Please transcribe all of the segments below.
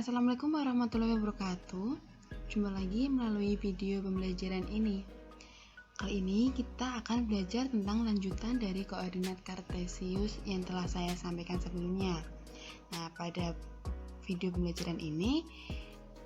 Assalamualaikum warahmatullahi wabarakatuh. Jumpa lagi melalui video pembelajaran ini. Kali ini kita akan belajar tentang lanjutan dari koordinat kartesius yang telah saya sampaikan sebelumnya. Nah, pada video pembelajaran ini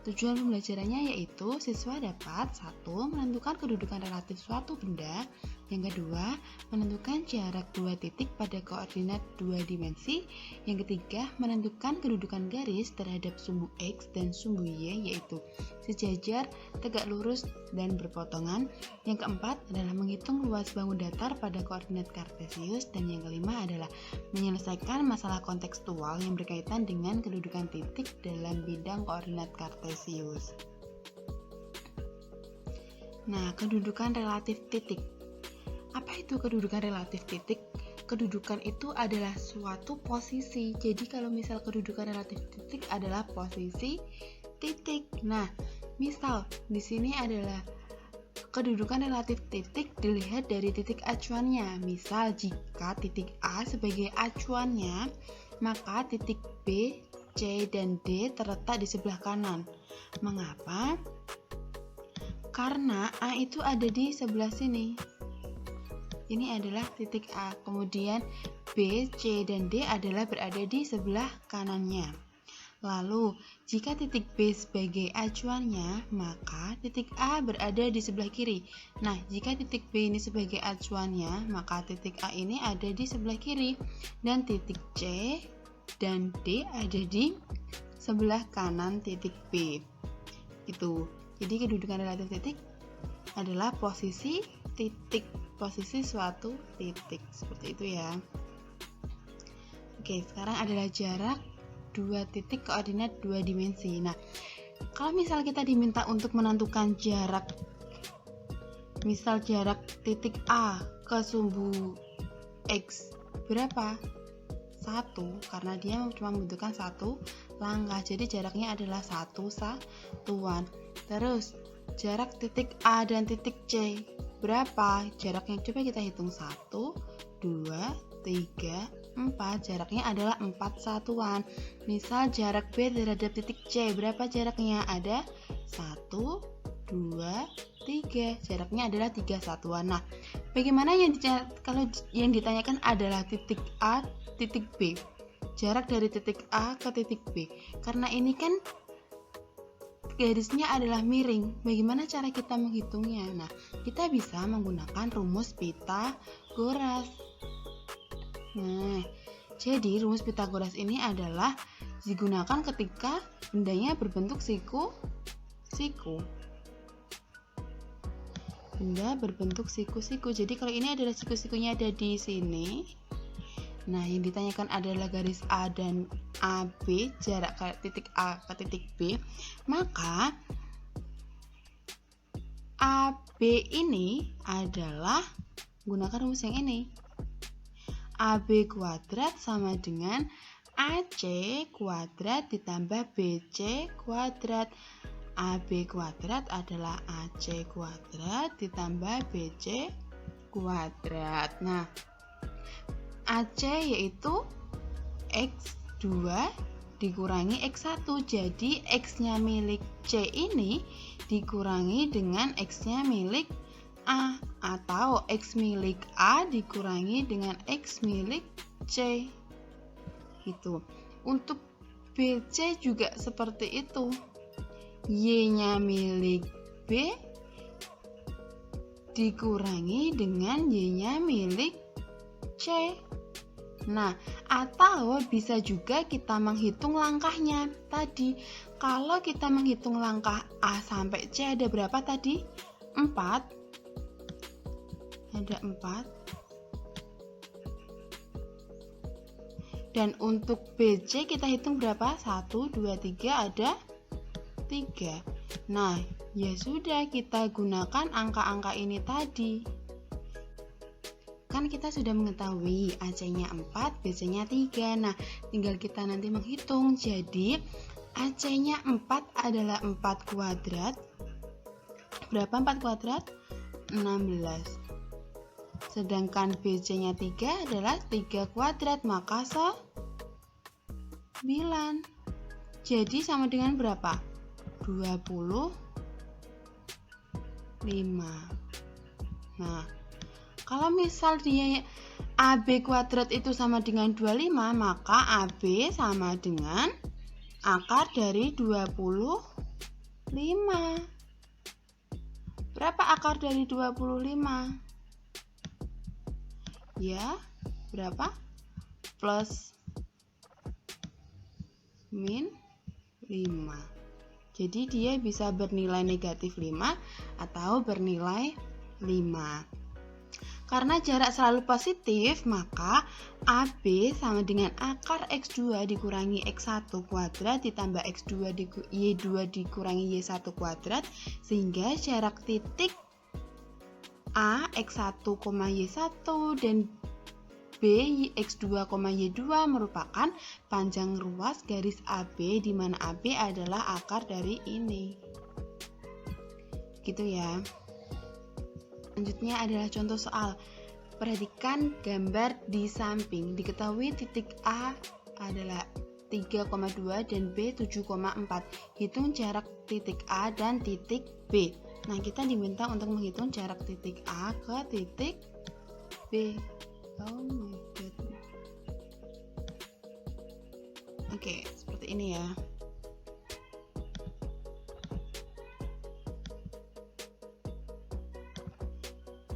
tujuan pembelajarannya yaitu siswa dapat 1. Menentukan kedudukan relatif suatu benda. Yang kedua, menentukan jarak 2 titik pada koordinat 2 dimensi. Yang ketiga, menentukan kedudukan garis terhadap sumbu X dan sumbu Y yaitu sejajar, tegak lurus, dan berpotongan. Yang keempat adalah menghitung luas bangun datar pada koordinat kartesius. Dan yang kelima adalah menyelesaikan masalah kontekstual yang berkaitan dengan kedudukan titik dalam bidang koordinat kartesius. Nah, kedudukan relatif titik. Apa itu kedudukan relatif titik? Kedudukan itu adalah suatu posisi. Jadi kalau misal kedudukan relatif titik adalah posisi titik. Nah, misal di sini adalah kedudukan relatif titik dilihat dari titik acuannya. Misal jika titik A sebagai acuannya, maka titik B, C, dan D terletak di sebelah kanan. Mengapa? Karena A itu ada di sebelah sini. Ini adalah titik A, kemudian B, C, dan D adalah berada di sebelah kanannya. Lalu, jika titik B sebagai acuannya, maka titik A berada di sebelah kiri. Nah, jika titik B ini sebagai acuannya, maka titik A ini ada di sebelah kiri. Dan titik C dan D ada di sebelah kanan titik B. Itu. Jadi kedudukan relatif titik adalah posisi suatu titik, seperti itu ya. Oke, sekarang adalah jarak 2 titik koordinat 2 dimensi. Nah, kalau misal kita diminta untuk menentukan jarak, misal jarak titik A ke sumbu X berapa? 1, karena dia cuma membutuhkan 1 langkah, jadi jaraknya adalah 1 satuan. Terus jarak titik A dan titik C berapa? Jaraknya coba kita hitung 1, 2, 3, 4. Jaraknya adalah 4 satuan. Misal jarak B terhadap titik C berapa jaraknya? Ada 1, 2, 3. Jaraknya adalah 3 satuan. Nah, bagaimana kalau yang ditanyakan adalah titik A, titik B? Jarak dari titik A ke titik B. Karena ini kan garisnya adalah miring. Bagaimana cara kita menghitungnya? Nah, kita bisa menggunakan rumus Pitagoras. Nah, jadi rumus Pitagoras ini adalah digunakan ketika bendanya berbentuk siku-siku. Benda berbentuk siku-siku. Jadi kalau ini adalah siku-sikunya ada di sini. Nah, yang ditanyakan adalah garis A dan AB, jarak titik A ke titik B. Maka AB ini adalah gunakan rumus yang ini. AB kuadrat sama dengan AC kuadrat ditambah BC kuadrat. AB kuadrat adalah AC kuadrat ditambah BC kuadrat. Nah, AC yaitu X2 dikurangi X1. Jadi X-nya milik C ini dikurangi dengan X-nya milik A, atau X milik A dikurangi dengan X milik C. Gitu. Untuk BC juga seperti itu. Y-nya milik B dikurangi dengan Y-nya milik C. Nah, atau bisa juga kita menghitung langkahnya. Tadi, kalau kita menghitung langkah A sampai C ada berapa tadi? 4. Ada 4. Dan untuk BC kita hitung berapa? 1, 2, 3, ada 3. Nah, ya sudah, kita gunakan angka-angka ini tadi. Kan kita sudah mengetahui AC-nya 4, BC-nya 3. Nah, tinggal kita nanti menghitung. Jadi, AC-nya 4 adalah 4 kuadrat. Berapa 4 kuadrat? 16. Sedangkan BC-nya 3 adalah 3 kuadrat, maka 9. Jadi sama dengan berapa? 25. Nah, kalau misal dia AB kuadrat itu sama dengan 25, maka AB sama dengan akar dari 25. Berapa akar dari 25? Ya, berapa? Plus min 5. Jadi dia bisa bernilai negatif 5 atau bernilai 5. Karena jarak selalu positif, maka AB sama dengan akar X2 dikurangi X1 kuadrat ditambah X2 Y2 dikurangi Y1 kuadrat, sehingga jarak titik A X1, Y1 dan B X2, Y2 merupakan panjang ruas garis AB, di mana AB adalah akar dari ini. Gitu ya. Selanjutnya adalah contoh soal. Perhatikan gambar di samping. Diketahui titik A adalah 3,2 dan B 7,4. Hitung jarak titik A dan titik B. Nah, kita diminta untuk menghitung jarak titik A ke titik B. Oh my god. Oke, seperti ini ya.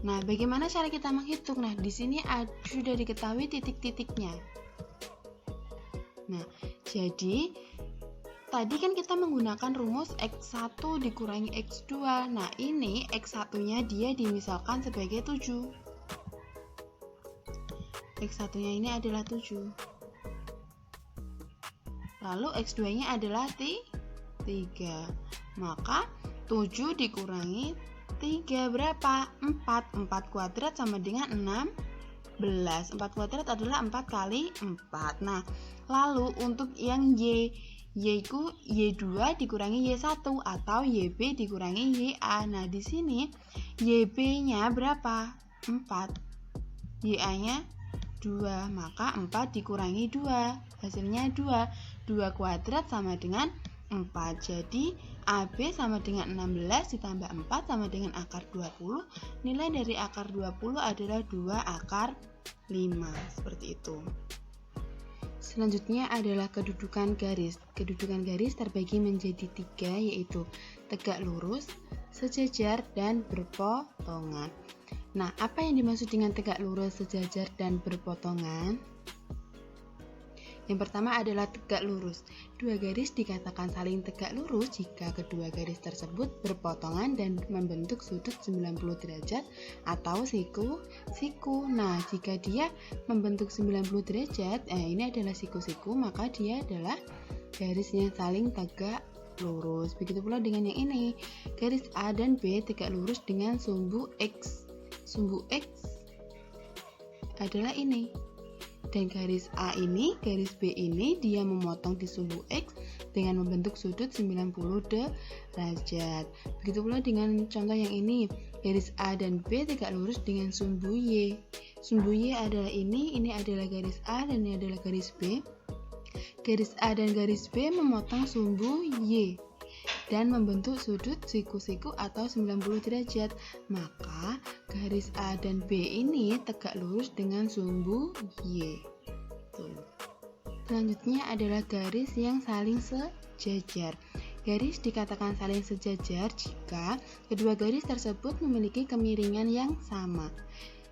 Nah, bagaimana cara kita menghitung? Nah, di sini sudah diketahui titik-titiknya. Nah, jadi tadi kan kita menggunakan rumus X1 dikurangi X2. Nah, ini X1-nya dia dimisalkan sebagai 7. X1-nya ini adalah 7. Lalu X2-nya adalah 3. Maka 7 dikurangi 3 berapa? 4. 4 kuadrat sama dengan 16. 4 kuadrat adalah 4 kali 4. Nah, lalu untuk yang Y-ku Y2 dikurangi Y1 atau YB dikurangi YA. Nah, di sini YB-nya berapa? 4. YA-nya 2. Maka 4 dikurangi 2. Hasilnya 2. 2 kuadrat sama dengan 4. Jadi AB sama dengan 16 ditambah 4 sama dengan akar 20. Nilai dari akar 20 adalah 2 akar 5. Seperti itu. Selanjutnya adalah kedudukan garis. Kedudukan garis terbagi menjadi 3, yaitu tegak lurus, sejajar, dan berpotongan. Nah, apa yang dimaksud dengan tegak lurus, sejajar, dan berpotongan? Yang pertama adalah tegak lurus. Dua garis dikatakan saling tegak lurus jika kedua garis tersebut berpotongan dan membentuk sudut 90 derajat atau siku-siku. Nah, jika dia membentuk 90 derajat, ini adalah siku-siku, maka dia adalah garisnya saling tegak lurus. Begitu pula dengan yang ini. Garis A dan B tegak lurus dengan sumbu X. Sumbu X adalah ini. Dan garis A ini, garis B ini dia memotong di sumbu X dengan membentuk sudut 90 derajat. Begitu pula dengan contoh yang ini, garis A dan B tegak lurus dengan sumbu Y. Sumbu Y adalah ini adalah garis A dan ini adalah garis B. Garis A dan garis B memotong sumbu Y dan membentuk sudut siku-siku atau 90 derajat. Maka garis A dan B ini tegak lurus dengan sumbu Y. Selanjutnya adalah garis yang saling sejajar. Garis dikatakan saling sejajar jika kedua garis tersebut memiliki kemiringan yang sama.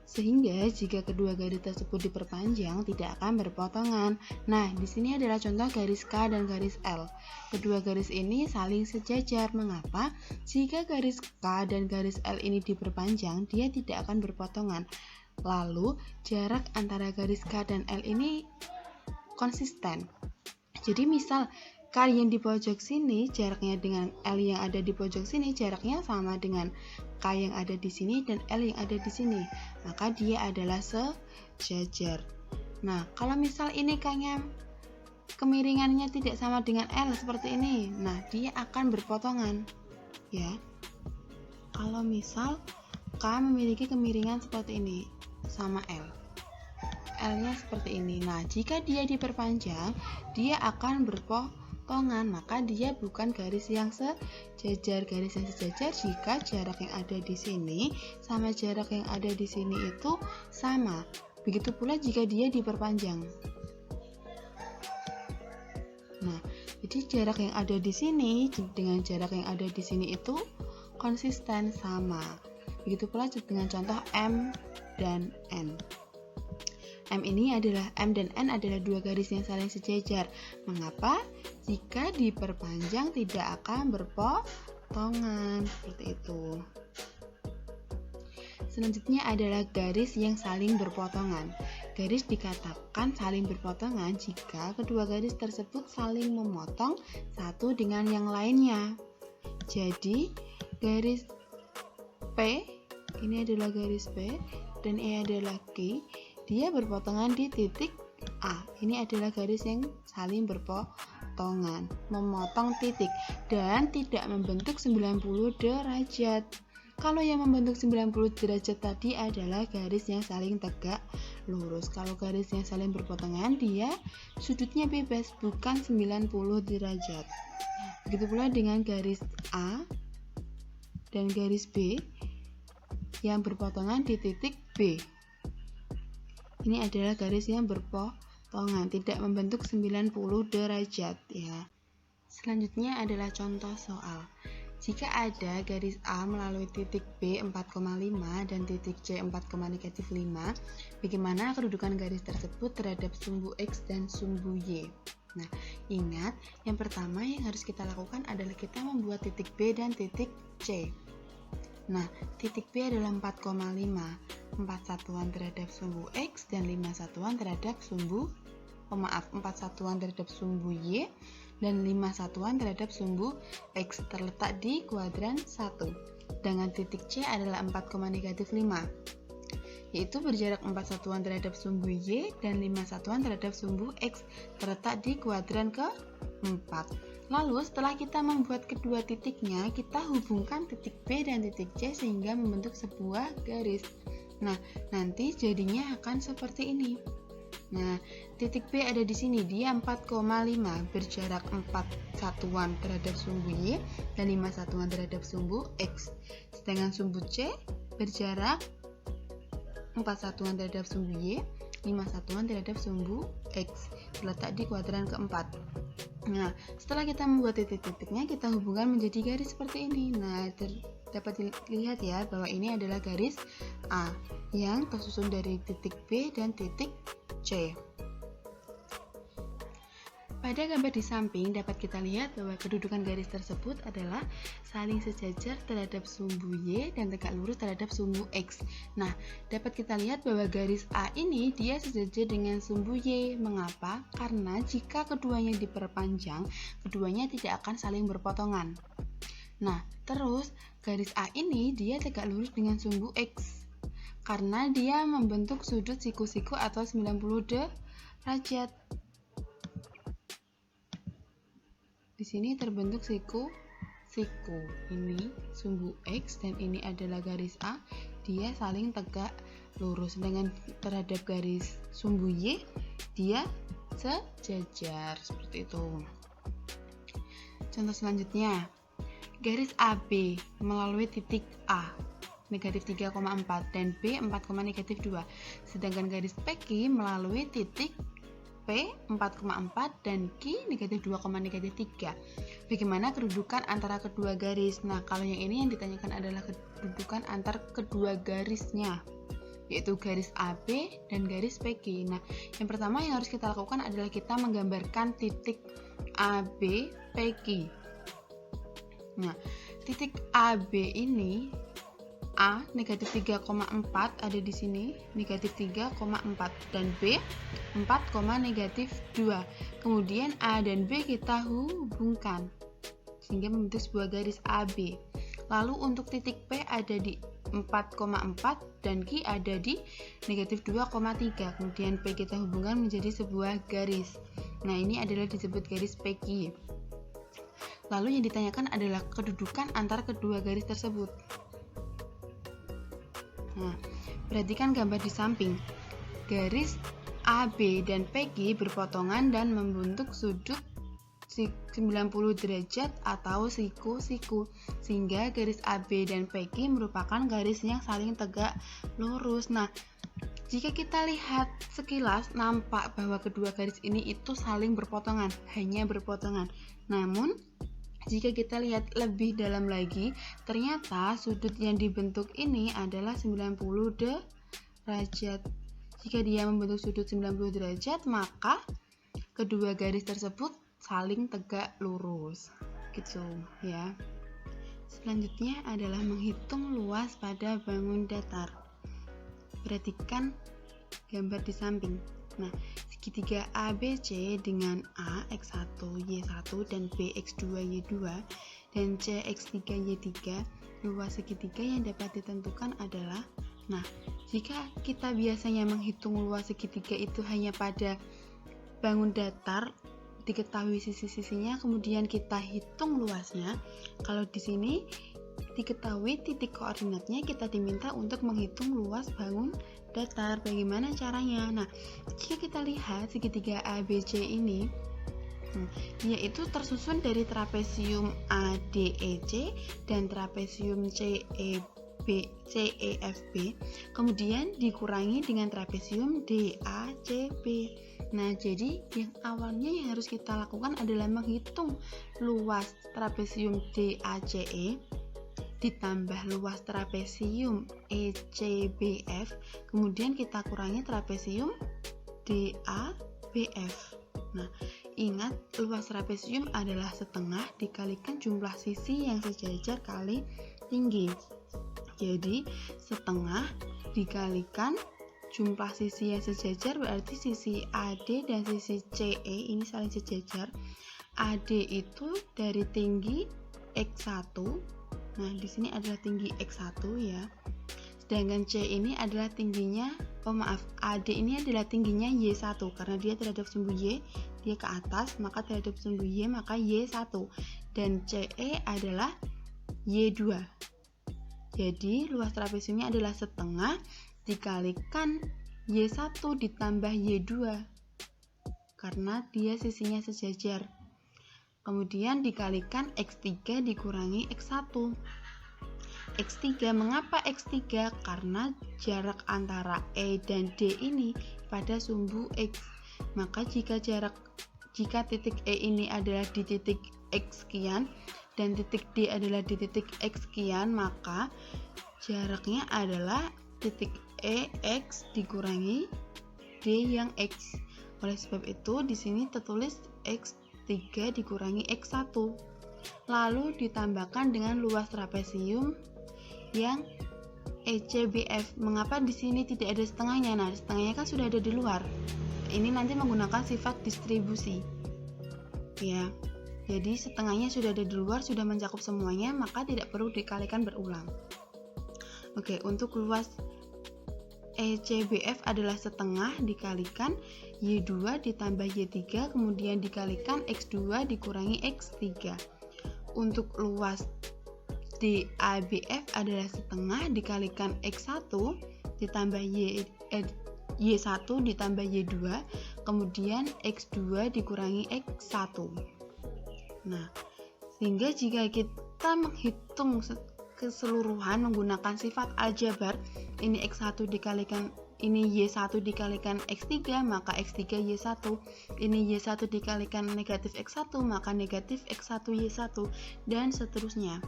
Sehingga jika kedua garis tersebut diperpanjang tidak akan berpotongan. Nah, di sini adalah contoh garis K dan garis L. Kedua garis ini saling sejajar. Mengapa? Jika garis K dan garis L ini diperpanjang, dia tidak akan berpotongan. Lalu, jarak antara garis K dan L ini konsisten. Jadi misal K yang di pojok sini jaraknya dengan L yang ada di pojok sini jaraknya sama dengan K yang ada di sini dan L yang ada di sini, maka dia adalah sejajar. Nah, kalau misal ini K-nya kemiringannya tidak sama dengan L seperti ini, nah dia akan berpotongan ya. Kalau misal K memiliki kemiringan seperti ini sama L-nya seperti ini, nah jika dia diperpanjang dia akan berpotongan. berpotongan, maka dia bukan garis yang sejajar. Garis yang sejajar jika jarak yang ada di sini sama jarak yang ada di sini itu sama. Begitu pula jika dia diperpanjang. Nah, jadi jarak yang ada di sini dengan jarak yang ada di sini itu konsisten sama. Begitu pula dengan contoh M dan N. M dan N adalah dua garis yang saling sejajar. Mengapa? Jika diperpanjang tidak akan berpotongan, seperti itu. Selanjutnya adalah garis yang saling berpotongan. Garis dikatakan saling berpotongan jika kedua garis tersebut saling memotong satu dengan yang lainnya. Jadi, garis P, ini adalah garis P, dan E adalah Q. Dia berpotongan di titik A. Ini adalah garis yang saling berpotongan, memotong titik dan tidak membentuk 90 derajat. Kalau yang membentuk 90 derajat tadi adalah garis yang saling tegak lurus. Kalau garis yang saling berpotongan, dia sudutnya bebas, bukan 90 derajat. Begitu pula dengan garis A dan garis B yang berpotongan di titik B. Ini adalah garis yang berpotongan, tidak membentuk 90 derajat ya. Selanjutnya adalah contoh soal. Jika ada garis A melalui titik B 4,5 dan titik C 4,-5, bagaimana kedudukan garis tersebut terhadap sumbu X dan sumbu Y? Nah, ingat, yang pertama yang harus kita lakukan adalah kita membuat titik B dan titik C. Nah, titik B adalah 4,5, 4 satuan terhadap sumbu X dan 5 satuan terhadap 4 satuan terhadap sumbu Y dan 5 satuan terhadap sumbu X terletak di kuadran 1. Dengan titik C adalah 4,-5, yaitu berjarak 4 satuan terhadap sumbu Y dan 5 satuan terhadap sumbu X terletak di kuadran ke-4. Lalu setelah kita membuat kedua titiknya, kita hubungkan titik B dan titik C sehingga membentuk sebuah garis. Nah, nanti jadinya akan seperti ini. Nah, titik B ada di sini, dia 4,5, berjarak 4 satuan terhadap sumbu Y dan 5 satuan terhadap sumbu X. Sedangkan sumbu C berjarak 4 satuan terhadap sumbu Y, 5 satuan terhadap sumbu X, terletak di kuadran keempat. Nah, setelah kita membuat titik-titiknya, kita hubungkan menjadi garis seperti ini. Nah, dapat dilihat ya bahwa ini adalah garis A yang tersusun dari titik B dan titik C. Pada gambar di samping dapat kita lihat bahwa kedudukan garis tersebut adalah saling sejajar terhadap sumbu Y dan tegak lurus terhadap sumbu X. Nah, dapat kita lihat bahwa garis A ini dia sejajar dengan sumbu Y. Mengapa? Karena jika keduanya diperpanjang, keduanya tidak akan saling berpotongan. Nah, terus garis A ini dia tegak lurus dengan sumbu X. Karena dia membentuk sudut siku-siku atau 90 derajat. Di sini terbentuk siku. Ini sumbu X dan ini adalah garis A. Dia saling tegak lurus. Dengan terhadap garis sumbu Y, dia sejajar seperti itu. Contoh selanjutnya, garis AB melalui titik A negatif 3,4 dan B 4,-2. Sedangkan garis PQ melalui titik P 4,4 dan Q negatif 2,-3. Bagaimana kedudukan antara kedua garis? Nah, kalau yang ini yang ditanyakan adalah kedudukan antar kedua garisnya, yaitu garis AB dan garis PQ. Nah, yang pertama yang harus kita lakukan adalah kita menggambarkan titik AB PQ. Nah, titik AB ini A negatif 3,4 ada di sini, negatif 3,4 dan B 4,-2. Kemudian A dan B kita hubungkan sehingga membentuk sebuah garis AB. Lalu untuk titik P ada di 4,4 dan Q ada di negatif 2,3. Kemudian P kita hubungkan menjadi sebuah garis. Nah, ini adalah disebut garis PQ. Lalu yang ditanyakan adalah kedudukan antar kedua garis tersebut. Nah, perhatikan gambar di samping. Garis AB dan PQ berpotongan dan membentuk sudut 90 derajat atau siku-siku, sehingga garis AB dan PQ merupakan garis yang saling tegak lurus. Nah, jika kita lihat sekilas nampak bahwa kedua garis ini itu saling berpotongan, hanya berpotongan. Namun, jika kita lihat lebih dalam lagi, ternyata sudut yang dibentuk ini adalah 90 derajat. Jika dia membentuk sudut 90 derajat, maka kedua garis tersebut saling tegak lurus. Gitu ya. Selanjutnya adalah menghitung luas pada bangun datar. Perhatikan gambar di samping. Nah, segitiga ABC dengan A X1 Y1 dan B X2 Y2 dan C X3 Y3, luas segitiga yang dapat ditentukan adalah, nah, jika kita biasanya menghitung luas segitiga itu hanya pada bangun datar, diketahui sisi-sisinya, kemudian kita hitung luasnya. Kalau di sini diketahui titik koordinatnya, kita diminta untuk menghitung luas bangun datar. Bagaimana caranya? Nah, jika kita lihat segitiga ABC ini, yaitu tersusun dari trapesium ADEC dan trapesium CEFB, kemudian dikurangi dengan trapesium DACB. Nah, jadi yang awalnya yang harus kita lakukan adalah menghitung luas trapesium DACE ditambah luas trapesium ECBF, kemudian kita kurangi trapesium DABF. Nah, ingat luas trapesium adalah setengah dikalikan jumlah sisi yang sejajar kali tinggi. Jadi, setengah dikalikan jumlah sisi yang sejajar berarti sisi AD dan sisi CE ini saling sejajar. AD itu dari tinggi X1. Nah, di sini adalah tinggi X1 ya. Sedangkan C ini adalah tingginya, AD ini adalah tingginya Y1 karena dia terhadap sumbu Y, dia ke atas, maka terhadap sumbu Y maka Y1. Dan CE adalah Y2. Jadi, luas trapesiumnya adalah setengah dikalikan Y1 ditambah Y2 karena dia sisinya sejajar. Kemudian dikalikan X3 dikurangi X1. X3, mengapa X3? Karena jarak antara E dan D ini pada sumbu X. Maka jika titik E ini adalah di titik X sekian dan titik D adalah di titik X sekian, maka jaraknya adalah titik E X dikurangi D yang X. Oleh sebab itu di sini tertulis X3 dikurangi X1. Lalu ditambahkan dengan luas trapesium yang ECBF. Mengapa di sini tidak ada setengahnya? Nah, setengahnya kan sudah ada di luar. Ini nanti menggunakan sifat distribusi. Ya. Jadi setengahnya sudah ada di luar, sudah mencakup semuanya, maka tidak perlu dikalikan berulang. Oke, untuk luas ECBF adalah setengah dikalikan Y2 ditambah Y3, kemudian dikalikan X2 dikurangi X3. Untuk luas DABF adalah setengah dikalikan X1 ditambah Y1 ditambah Y2, kemudian X2 dikurangi X1. Nah, sehingga jika kita menghitung keseluruhan menggunakan sifat aljabar, ini X1 dikalikan ini Y1 dikalikan X3, maka X3 Y1. Ini Y1 dikalikan negatif X1, maka negatif X1 Y1, dan seterusnya.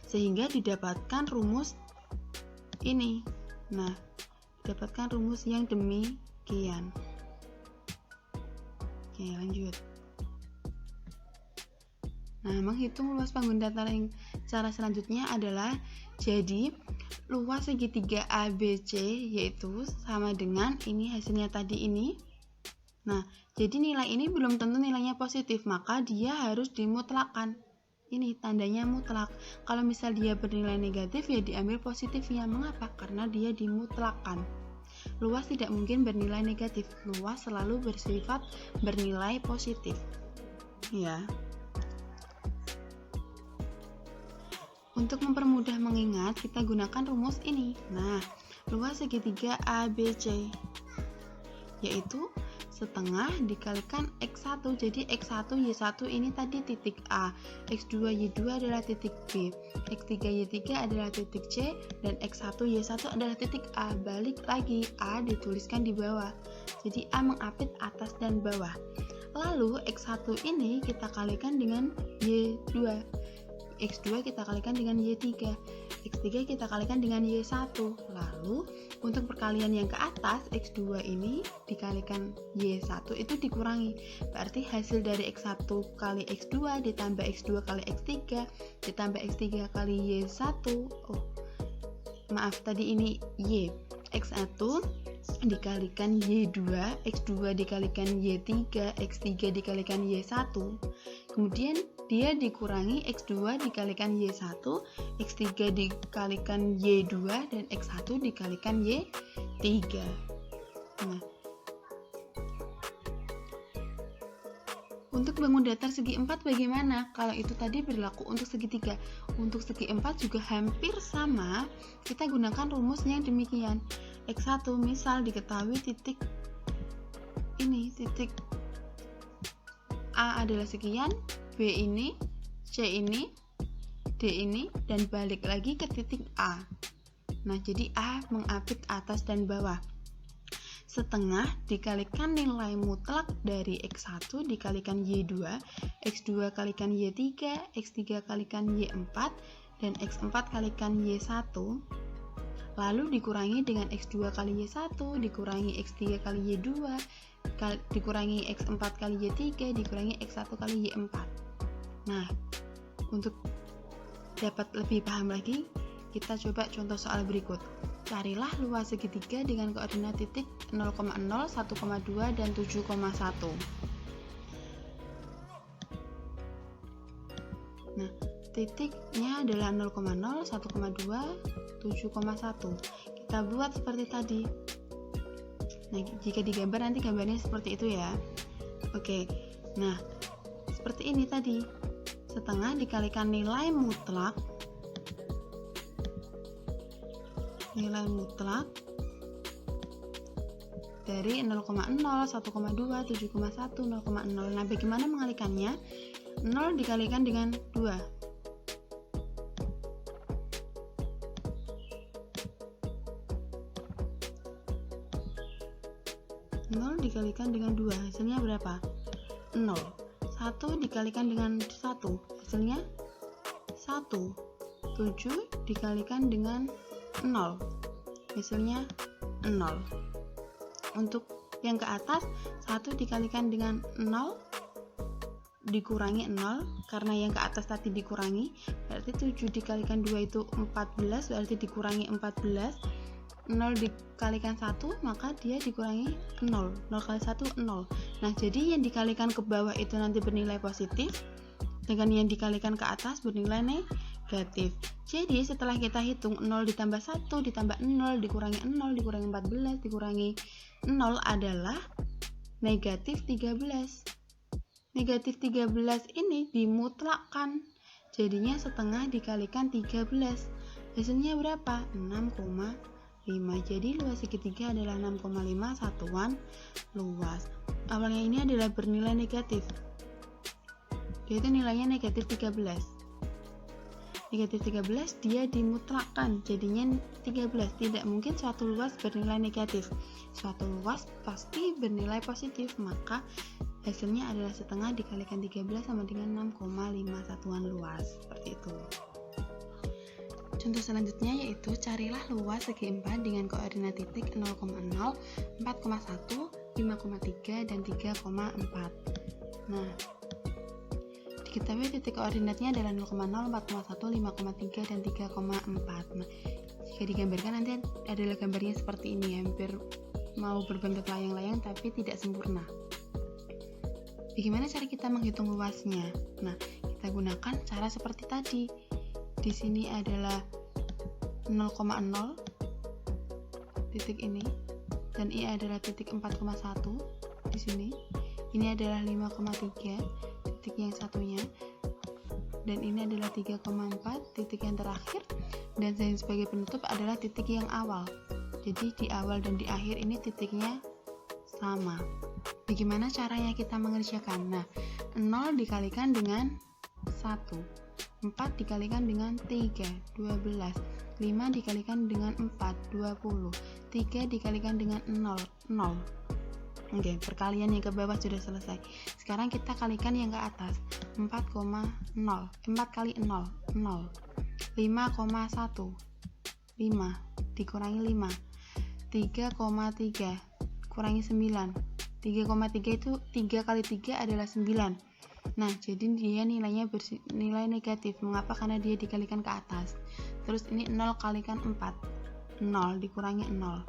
Sehingga didapatkan rumus ini. Nah, didapatkan rumus yang demikian. Oke, lanjut. Nah, menghitung luas bangun datar yang cara selanjutnya adalah, jadi luas segitiga ABC yaitu sama dengan ini hasilnya tadi ini. Nah, jadi nilai ini belum tentu nilainya positif, maka dia harus dimutlakkan. Ini tandanya mutlak. Kalau misal dia bernilai negatif, ya diambil positifnya. Mengapa? Karena dia dimutlakkan. Luas tidak mungkin bernilai negatif. Luas selalu bersifat bernilai positif. Ya. Untuk mempermudah mengingat, kita gunakan rumus ini. Nah, luas segitiga ABC yaitu setengah dikalikan X1. Jadi X1 Y1 ini tadi titik A, X2 Y2 adalah titik B, X3 Y3 adalah titik C, dan X1 Y1 adalah titik A. Balik lagi, A dituliskan di bawah. Jadi A mengapit atas dan bawah. Lalu X1 ini kita kalikan dengan Y2, X2 kita kalikan dengan Y3, X3 kita kalikan dengan Y1. Lalu untuk perkalian yang ke atas, X2 ini dikalikan Y1 itu dikurangi. Berarti hasil dari X1 kali X2 ditambah X2 kali X3 ditambah X3 kali Y1. Maaf, tadi ini Y. X1 dikalikan Y2, X2 dikalikan Y3, X3 dikalikan Y1. Kemudian dia dikurangi X2 dikalikan Y1, X3 dikalikan Y2, dan X1 dikalikan Y3. Nah, untuk bangun datar segi 4 bagaimana? Kalau itu tadi berlaku untuk segitiga. Untuk segi 4 juga hampir sama, kita gunakan rumus yang demikian. X1 misal diketahui titik ini, titik A adalah sekian, B ini, C ini, D ini, dan balik lagi ke titik A. Nah, jadi A mengapit atas dan bawah. Setengah dikalikan nilai mutlak dari X1 dikalikan Y2, X2 kalikan Y3, X3 kalikan Y4, dan X4 kalikan Y1, lalu dikurangi dengan X2 kali Y1, dikurangi X3 kali Y2, dikurangi X4 kali Y3, dikurangi X1 kali Y4. Nah, untuk dapat lebih paham lagi, kita coba contoh soal berikut. Carilah luas segitiga dengan koordinat titik 0,0, 1,2, dan 7,1. Nah, titiknya adalah 0,0, 1,2, 7,1. Kita buat seperti tadi. Nah, jika digambar nanti gambarnya seperti itu ya. Oke, nah seperti ini tadi. Setengah dikalikan nilai mutlak dari 0,0, 1,2, 7,1, 0,0. Nah, bagaimana mengalikannya? 0 dikalikan dengan 2. 0 dikalikan dengan 2, hasilnya berapa? 0. 1 dikalikan dengan 1, hasilnya 1. 7 dikalikan dengan 0, hasilnya 0. Untuk yang ke atas, 1 dikalikan dengan 0 dikurangi 0, karena yang ke atas tadi dikurangi, berarti 7 dikalikan 2 itu 14, berarti dikurangi 14. 0 dikalikan 1, maka dia dikurangi 0. 0 kali 1, 0. Nah, jadi yang dikalikan ke bawah itu nanti bernilai positif, dengan yang dikalikan ke atas bernilai negatif. Jadi setelah kita hitung 0 ditambah 1 ditambah 0 dikurangi 0 dikurangi 14 dikurangi 0 adalah negatif 13. Negatif 13 ini dimutlakkan, jadinya setengah dikalikan 13, hasilnya berapa? 6,5. Jadi luas segitiga adalah 6,5 satuan luas. Awalnya ini adalah bernilai negatif, yaitu nilainya negatif 13. Negatif 13 dia dimutlakkan, jadinya 13. Tidak mungkin suatu luas bernilai negatif. Suatu luas pasti bernilai positif, maka hasilnya adalah setengah dikalikan 13 sama dengan 6,5 satuan luas. Seperti itu. Contoh selanjutnya yaitu carilah luas segi 4 dengan koordinat titik 0,0, 4,1, 5,3, dan 3,4. Nah, diketahui titik koordinatnya adalah 0,0, 4,1, 5,3, dan 3,4. Nah, jika digambarkan nanti adalah gambarnya seperti ini, hampir mau berbentuk layang-layang tapi tidak sempurna. Bagaimana cara kita menghitung luasnya? Nah, kita gunakan cara seperti tadi. Di sini adalah 0,0 titik ini, dan ini adalah titik 4,1 di sini. Ini adalah 5,3 titik yang satunya, dan ini adalah 3,4 titik yang terakhir, dan sebagai penutup adalah titik yang awal. Jadi di awal dan di akhir ini titiknya sama. Bagaimana caranya kita mengerjakan? Nah, 0 dikalikan dengan 1, 4 dikalikan dengan 3, 12, 5 dikalikan dengan 4, 20, 3 dikalikan dengan 0, 0. Oke, perkalian yang ke bawah sudah selesai. Sekarang kita kalikan yang ke atas. 4,0, 4 kali 0, 0. 5,1, 5 dikurangi 5, 3,3 kurangi 9. 3,3 itu 3 kali 3 adalah 9. Nah, jadi dia nilainya nilai negatif. Mengapa? Karena dia dikalikan ke atas. Terus ini 0 kalikan 4. 0 dikurangi 0.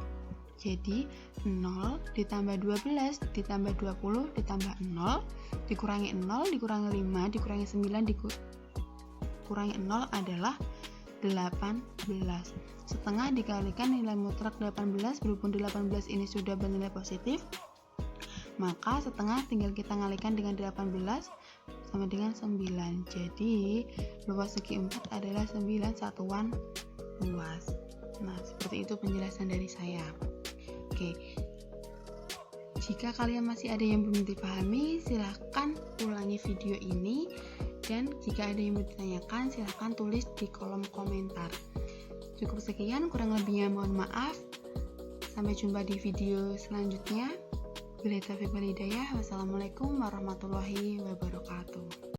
Jadi 0 ditambah 12 ditambah 20 ditambah 0 dikurangi 0 dikurangi 5 dikurangi 9 dikurangi 0 adalah 18. Setengah dikalikan nilai mutlak 18, berhubung 18 ini sudah bernilai positif, maka setengah tinggal kita kalikan dengan 18 sama dengan 9. Jadi luas segi 4 adalah 9 satuan luas. Nah, seperti itu penjelasan dari saya. Oke, jika kalian masih ada yang belum dipahami, silahkan ulangi video ini. Dan jika ada yang mau ditanyakan, silahkan tulis di kolom komentar. Cukup sekian, kurang lebihnya mohon maaf. Sampai jumpa di video selanjutnya. Wassalamualaikum warahmatullahi wabarakatuh.